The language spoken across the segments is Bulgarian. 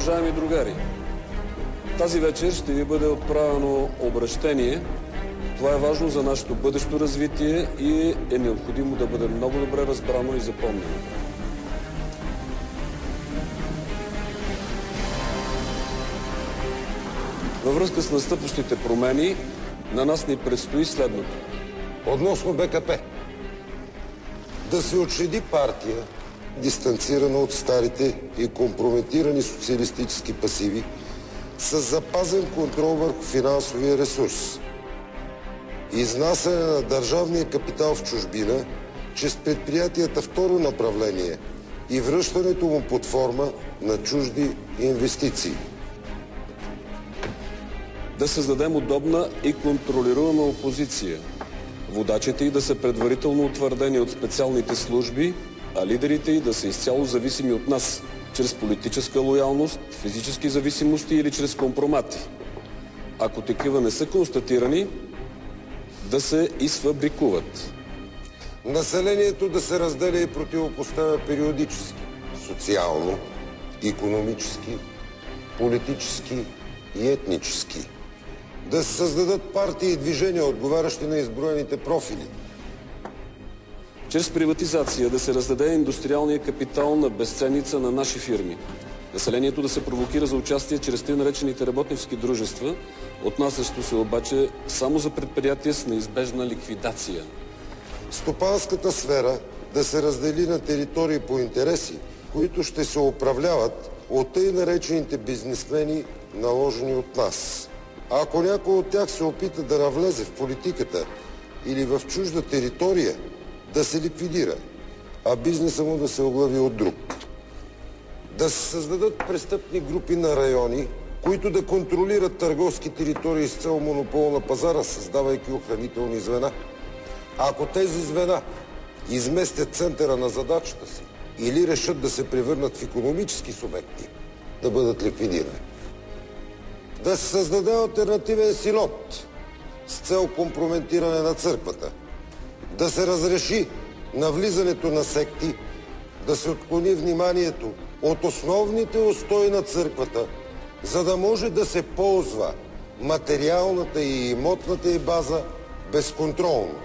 Уважаеми другари, тази вечер ще ви бъде отправено обръщение. Това е важно за нашето бъдещо развитие и е необходимо да бъде много добре разбрано и запомнено. Във връзка с настъпващите промени, на нас ни предстои следното. Относно БКП. Да се учреди партия, дистанцирана от старите и компрометирани социалистически пасиви, с запазен контрол върху финансовия ресурс. Изнасяне на държавния капитал в чужбина, чрез предприятията второ направление и връщането му под форма на чужди инвестиции. Да създадем удобна и контролируема опозиция. Водачите й да са предварително утвърдени от специалните служби, а лидерите й да са изцяло зависими от нас, чрез политическа лоялност, физически зависимости или чрез компромати. Ако такива не са констатирани, да се изфабрикуват. Населението да се разделя и противопоставя периодически, социално, икономически, политически и етнически. Да се създадат партии и движения, отговарящи на изброените профили. Чрез приватизация да се раздаде индустриалния капитал на безценница на наши фирми. Населението да се провокира за участие чрез тъй наречените работнически дружества, отнасящо се обаче само за предприятия с неизбежна ликвидация. Стопанската сфера да се раздели на територии по интереси, които ще се управляват от тъй наречените бизнесмени, наложени от нас. А ако някой от тях се опита да навлезе в политиката или в чужда територия, да се ликвидира, а бизнеса му да се оглави от друг. Да се създадат престъпни групи на райони, които да контролират търговски територии с цел монопол на пазара, създавайки охранителни звена. А ако тези звена изместят центъра на задачата си или решат да се превърнат в икономически субекти, да бъдат ликвидирани. Да се създаде алтернативен синод с цел компрометиране на църквата. Да се разреши навлизането на секти, да се отклони вниманието от основните устои на църквата, за да може да се ползва материалната и имотната й база безконтролно.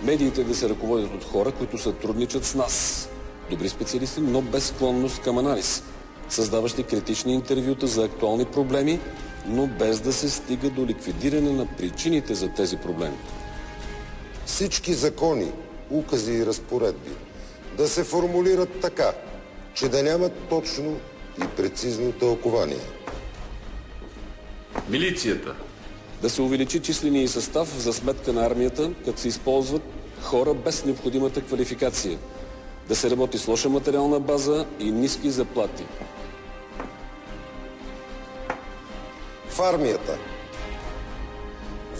Медиите да се ръководят от хора, които сътрудничат с нас. Добри специалисти, но без склонност към анализ. Създаващи критични интервюта за актуални проблеми, но без да се стига до ликвидиране на причините за тези проблеми. Всички закони, укази и разпоредби да се формулират така, че да нямат точно и прецизно тълкование. Милицията. Да се увеличи числения състав за сметка на армията, като се използват хора без необходимата квалификация. Да се работи с лоша материална база и ниски заплати. В армията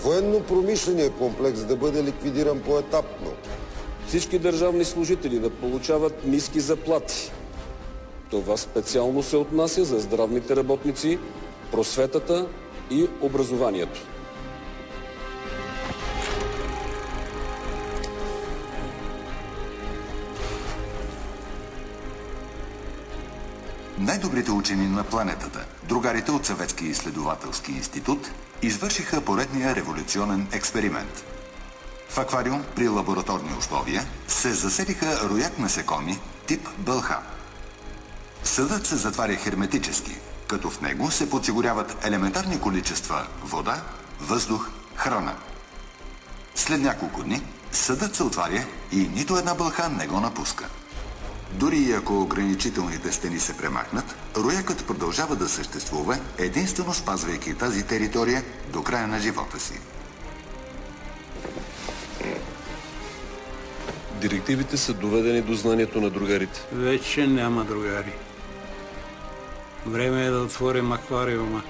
военно-промишления комплекс да бъде ликвидиран поетапно. Всички държавни служители да получават ниски заплати. Това специално се отнася за здравните работници, просветата и образованието. Най-добрите учени на планетата, другарите от Съветския изследователски институт, извършиха поредния революционен експеримент. В аквариум при лабораторни условия се заселиха рояк насекоми тип бълха. Съдът се затваря херметически, като в него се подсигуряват елементарни количества вода, въздух, храна. След няколко дни съдът се отваря и нито една бълха не го напуска. Дори и ако ограничителните стени се премахнат, роякът продължава да съществува, единствено спазвайки тази територия до края на живота си. Директивите са доведени до знанието на другарите. Вече няма другари. Време е да отворим аквариума.